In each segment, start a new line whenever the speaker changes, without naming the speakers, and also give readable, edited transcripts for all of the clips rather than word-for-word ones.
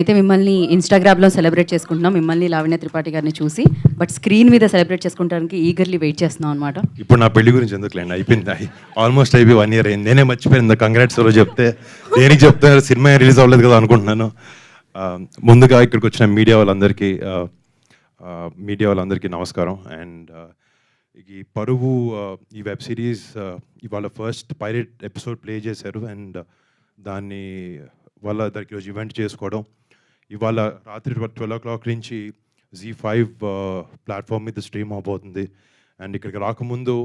అయితే మిమ్మల్ని ఇన్‌స్టాగ్రామ్‌లో సెలబ్రేట్ చేసుకుంటున్నాం. మిమ్మల్ని లావణ్య త్రిపాఠి గారిని చూసి. బట్ స్క్రీన్ మీద సెలబ్రేట్ చేసుకుంటానికి ఈగర్‌లీ వెయిట్ చేస్తున్నాం అనమాట.
ఇప్పుడు నా పెళ్లి గురించి ఎందుకులేండి, అయిపోయింది. ఆల్మోస్ట్ అయిపోయి 1 ఇయర్ అయింది. నేనే మర్చిపోయాను కంగ్రాట్స్ ఎవరో చెప్తే. దేనికి చెప్తున్నారు, సినిమా రిలీజ్ అవ్వలేదు కదా అనుకుంటున్నాను. ముందుగా ఇక్కడికి వచ్చిన మీడియా వాళ్ళందరికీ నమస్కారం. అండ్ ఈ పరువు ఈ వెబ్ సిరీస్ ఇవాళ ఫస్ట్ పైలట్ ఎపిసోడ్ ప్లే చేశారు. అండ్ దాన్ని వాళ్ళ దానికి ఈరోజు ఈవెంట్ చేసుకోవడం, ఇవాళ రాత్రి 12 నుంచి Z5 ప్లాట్ఫామ్ మీద స్ట్రీమ్ అవబోతుంది. అండ్ ఇక్కడికి రాకముందు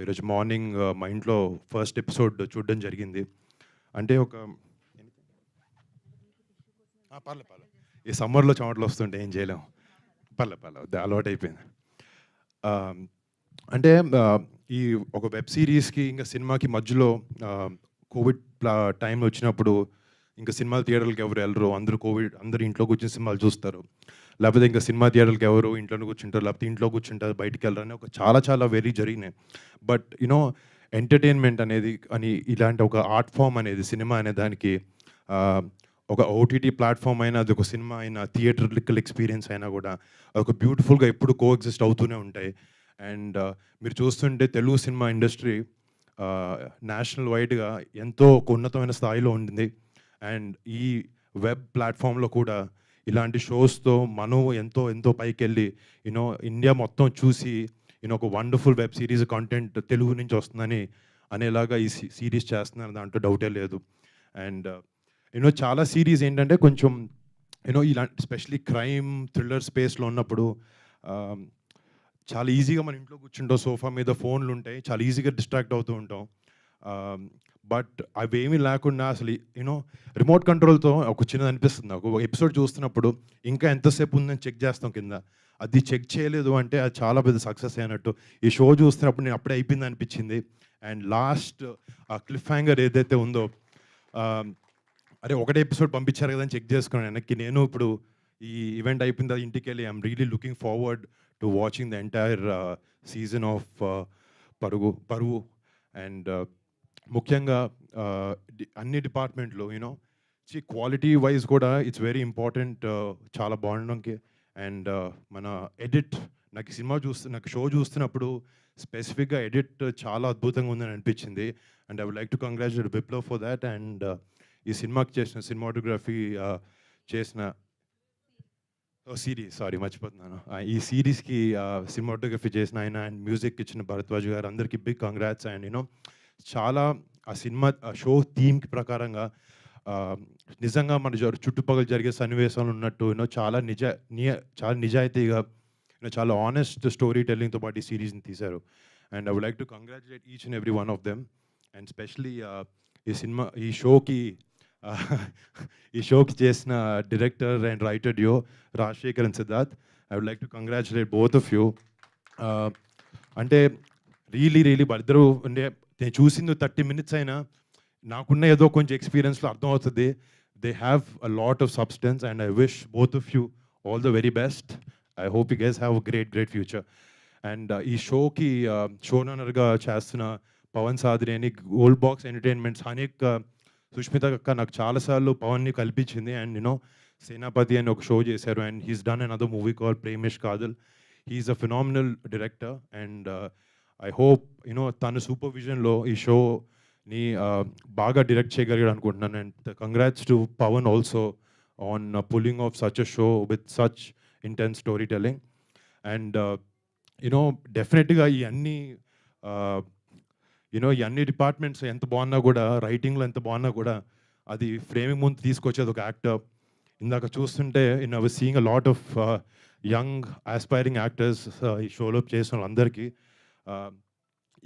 ఈరోజు మార్నింగ్ మా ఇంట్లో ఫస్ట్ ఎపిసోడ్ చూడడం జరిగింది. అంటే ఒక పర్లే ఈ సమ్మర్లో చెమటలు వస్తుంటే ఏం చేయలేము. పర్లే అలవాటు అయిపోయింది. అంటే ఈ ఒక వెబ్ సిరీస్కి ఇంకా సినిమాకి మధ్యలో కోవిడ్ టైంలో వచ్చినప్పుడు ఇంకా సినిమా థియేటర్లకు ఎవరు వెళ్ళరు, అందరూ ఇంట్లో కూర్చొని సినిమాలు చూస్తారు. లేకపోతే ఇంకా సినిమా థియేటర్కి ఎవరు ఇంట్లోనే కూర్చుంటారు, లేకపోతే ఇంట్లో కూర్చుంటారు, బయటికి వెళ్ళరని ఒక చాలా వెరీ జరిగినాయి. బట్ ఎంటర్టైన్మెంట్ అనేది ఇలాంటి ఒక ఆర్ట్ ఫామ్ అనేది, సినిమా అనే దానికి ఒక ఓటీటీ ప్లాట్ఫామ్ అయినా, అది ఒక సినిమా అయినా, థియేటర్లికల్ ఎక్స్పీరియన్స్ అయినా కూడా ఒక బ్యూటిఫుల్గా ఎప్పుడు కోఎగ్జిస్ట్ అవుతూనే ఉంటాయి. అండ్ మీరు చూస్తుంటే తెలుగు సినిమా ఇండస్ట్రీ నేషనల్ వైడ్గా ఎంతో ఒక ఉన్నతమైన స్థాయిలో ఉంటుంది. అండ్ ఈ వెబ్ ప్లాట్ఫామ్లో కూడా ఇలాంటి షోస్తో మనం ఎంతో పైకి వెళ్ళి ఇండియా మొత్తం చూసి ఒక wonderful web series content Telugu నుంచి వస్తుందని అనేలాగా ఈ సిరీస్ చేస్తున్నారు, దాంట్లో డౌటే లేదు. అండ్ చాలా సిరీస్ ఏంటంటే కొంచెం ఇలాంటి స్పెషలీ క్రైమ్ థ్రిల్లర్ స్పేస్లో ఉన్నప్పుడు చాలా ఈజీగా మన ఇంట్లో కూర్చుంటాం, సోఫా మీద ఫోన్లు ఉంటాయి, చాలా ఈజీగా డిస్ట్రాక్ట్ అవుతూ ఉంటాం. బట్ అవేమీ లేకుండా అసలు రిమోట్ కంట్రోల్తో ఒక చిన్నది అనిపిస్తుంది నాకు. ఒక ఎపిసోడ్ చూస్తున్నప్పుడు ఇంకా ఎంతసేపు ఉందని చెక్ చేస్తాం కింద, అది చెక్ చేయలేదు అంటే అది చాలా పెద్ద సక్సెస్ అయినట్టు. ఈ షో చూస్తున్నప్పుడు నేను అప్పుడే అయిపోయింది అనిపించింది. అండ్ లాస్ట్ ఆ క్లిఫ్ హ్యాంగర్ ఏదైతే ఉందో, అరే ఒకటే ఎపిసోడ్ పంపించారు కదా అని చెక్ చేసుకున్నాను వెనక్కి. నేను ఇప్పుడు ఈ ఈవెంట్ అయిపోయిన తర్వాత ఇంటికి వెళ్ళి I'm really looking forward to watching the entire season of Paruvu. And ముఖ్యంగా అన్ని డిపార్ట్మెంట్లో క్వాలిటీ వైజ్ కూడా ఇట్స్ వెరీ ఇంపార్టెంట్, చాలా బాగుండడానికి. అండ్ మన ఎడిట్, నాకు షో చూస్తున్నప్పుడు స్పెసిఫిక్గా ఎడిట్ చాలా అద్భుతంగా ఉందని అనిపించింది. And I would like to congratulate Viplav for that. And ఈ సినిమాకి చేసిన సినిమాటోగ్రఫీ చేసిన సిరీస్, మర్చిపోతున్నాను, ఈ సిరీస్కి సినిమాటోగ్రఫీ చేసిన ఆయన అండ్ మ్యూజిక్ ఇచ్చిన భరద్వాజ్ గారు, అందరికీ బిగ్ కంగ్రాట్స్. అండ్ చాలా ఆ సినిమా షో థీమ్కి ప్రకారంగా నిజంగా మన చుట్టుపక్కల జరిగే సన్నివేశాలు ఉన్నట్టు చాలా నిజాయితీగా చాలా ఆనెస్ట్ స్టోరీ టెల్లింగ్తో పాటు ఈ సిరీస్ని తీశారు. And I would like to congratulate each and every one of them. And specially ఈ షోకి చేసిన డైరెక్టర్ అండ్ రైటర్ డ్యో Rajasekhar and Siddharth, I would like to congratulate both of you. అంటే రియలీ వాళ్ళిద్దరూ అంటే నేను చూసింది 30 minutes అయినా నాకున్న ఏదో కొంచెం ఎక్స్పీరియన్స్లో అర్థమవుతుంది. They have a lot of substance and I wish both of you all the very best. I hope you guys have a great future. And ఈ షోకి షోనర్గా చేస్తున్న Pavan Sadineni, gold box entertainments, హనీక్, సుష్మిత అక్క నాకు చాలాసార్లు పవన్ని కల్పించింది. అండ్ సేనాపతి అని ఒక షో చేశారు. And he's done another movie call Prema Ishq Kaadhal. He's a phenomenal director. And I hope తన సూపర్విజన్లో ఈ షోని బాగా డైరెక్ట్ చేయగలిగాడు అనుకుంటున్నాను. And congrats to Pavan also on pulling off such a show with such intense story telling. And డెఫినెట్గా ఈ అన్ని డిపార్ట్మెంట్స్ ఎంత బాగున్నా కూడా, రైటింగ్లో ఎంత బాగున్నా కూడా, అది ఫ్రేమింగ్ ముందు తీసుకొచ్చేది ఒక యాక్టర్. ఇందాక చూస్తుంటే I was seeing a lot of young aspiring actors ఈ షోలో చేసిన వాళ్ళందరికీ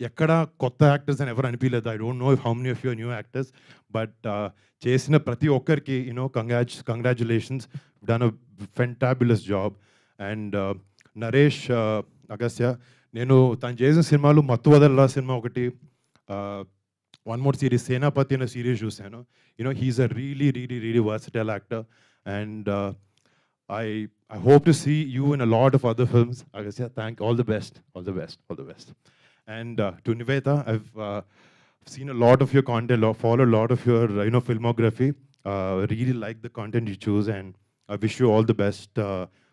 ఎక్కడ కొత్త యాక్టర్స్ అని ఎవరు అనిపించలేదు. I don't know how many of your new actors, but చేసిన ప్రతి ఒక్కరికి congratulations, done a fantabulous job. And Naresh Agastya, నేను తను చేసిన సినిమాలు మత్తు వదలరా సినిమా ఒకటి, వన్ మోర్ సిరీస్ సేనాపతి అనే సిరీస్ చూశాను. He is a really versatile actor. And I hope to see you in a lot of other films. Agastya, all the best. And to Nivetha, I've seen a lot of your content, followed a lot of your filmography. Really like the content you choose and I wish you all the best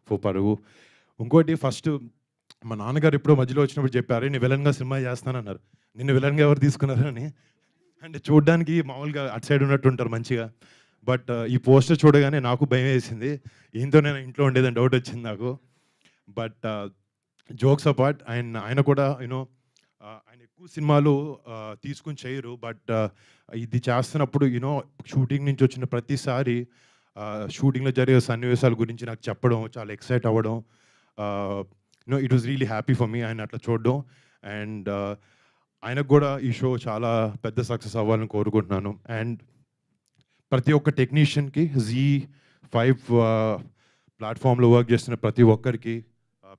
for పరుగు. ఇంకోటి first మా నాన్నగారు ఎప్పుడో మధ్యలో వచ్చినప్పుడు చెప్పారు, నేను విలన్గా సినిమా చేస్తానన్నారు. నిన్ను విలన్గా ఎవరు తీసుకున్నారు అని. అంటే చూడడానికి మామూలుగా అటు సైడ్ ఉన్నట్టు ఉంటారు మంచిగా. బట్ ఈ పోస్టర్ చూడగానే నాకు భయం వేసింది. ఏంతో నేను ఇంట్లో ఉండేదని డౌట్ వచ్చింది నాకు. బట్ జోక్స్ అపార్ట్ ఆయన కూడా యూనో ఆయన ఎక్కువ సినిమాలు తీసుకుని చేయరు. బట్ ఇది చేస్తున్నప్పుడు యూనో షూటింగ్ నుంచి వచ్చిన ప్రతిసారి షూటింగ్లో జరిగే సన్నివేశాల గురించి నాకు చెప్పడం, చాలా ఎక్సైట్ అవ్వడం, you know it was really happy for me ఆయన అట్లా చూడడం. అండ్ ఆయనకు కూడా ఈ షో చాలా పెద్ద సక్సెస్ అవ్వాలని కోరుకుంటున్నాను. అండ్ ప్రతి ఒక్క టెక్నీషియన్కి Z5 ప్లాట్ఫామ్లో వర్క్ చేస్తున్న ప్రతి ఒక్కరికి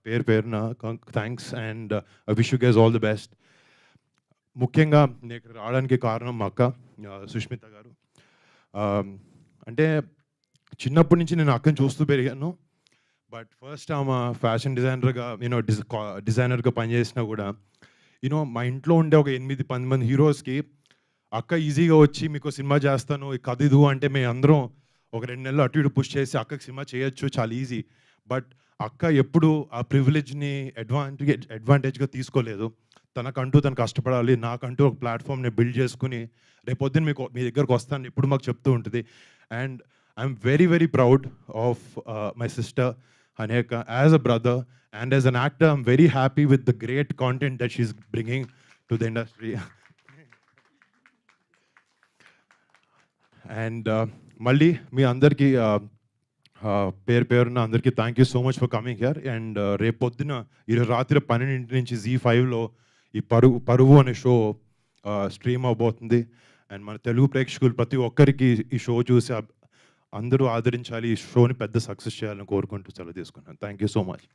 పేరు పేరున thanks and I wish you guys all the best. ముఖ్యంగా నేను ఇక్కడ రావడానికి కారణం మా అక్క సుష్మిత గారు. అంటే చిన్నప్పటి నుంచి నేను అక్కని చూస్తూ పెరిగాను. బట్ ఫస్ట్ ఆమె ఫ్యాషన్ డిజైనర్గా యూనో డిజైనర్గా పనిచేసినా కూడా యూనో మా ఇంట్లో ఉండే ఒక 8-10 మంది హీరోస్కి అక్క ఈజీగా వచ్చి మీకు సినిమా చేస్తాను ఈ కథ ఇది అంటే మేము అందరం ఒక 2 నెలలు అటు ఇటు పుష్ చేసి అక్కకి సినిమా చేయొచ్చు, చాలా ఈజీ. బట్ అక్క ఎప్పుడు ఆ ప్రివిలేజ్ని అడ్వాంటేజ్గా తీసుకోలేదు. తనకంటూ తను కష్టపడాలి, నాకంటూ ఒక ప్లాట్ఫామ్ని బిల్డ్ చేసుకుని రేపొద్దున మీ దగ్గరకు వస్తాను ఎప్పుడు మాకు చెప్తూ ఉంటుంది. And I'm very very proud of my sister అనేక as a brother and as an actor I'm very happy with the great content that she's bringing to the industry. And మళ్ళీ మీ అందరికీ పేరు పేరున అందరికీ thank you so much for coming here. And రేపు పొద్దున ఈరోజు రాత్రి 12 నుంచి Z5లో ఈ పరువు అనే షో స్ట్రీమ్ అవబోతుంది. అండ్ మన తెలుగు ప్రేక్షకులు ప్రతి ఒక్కరికి ఈ షో చూసి అందరూ ఆదరించాలి, ఈ షోని పెద్ద సక్సెస్ చేయాలని కోరుకుంటూ సెలవు తీసుకున్నాను. Thank you so much.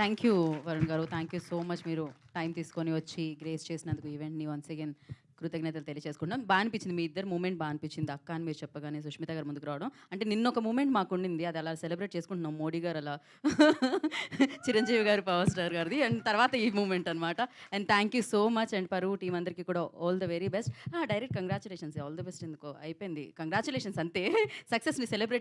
Thank you Varun గారు, థ్యాంక్ యూ సో మచ్. మీరు టైం తీసుకొని వచ్చి గ్రేస్ చేసినందుకు ఈవెంట్ని వన్స్ అగైన్ కృతజ్ఞతలు తెలియజేసుకుంటాం. బాగా అనిపించింది, మీ ఇద్దరు మూమెంట్ బాగా అనిపించింది. అక్క అని మీరు చెప్పగానే సుష్మిత గారు ముందుకు రావడం, అంటే నిన్న ఒక మూమెంట్ మాకు ఉండింది, అది అలా సెలబ్రేట్ చేసుకుంటున్నాం. మోడీ గారు అలా చిరంజీవి గారు పవర్ స్టార్ గారిది, అండ్ తర్వాత ఈ మూమెంట్ అనమాట. And thank you so much. And పరువు టీం అందరికీ కూడా all the very best. Direct congratulations, all the best ఎందుకో అయిపోయింది, కంగ్రాచులేషన్స్ అంతే. సక్సెస్ని సెలబ్రేట్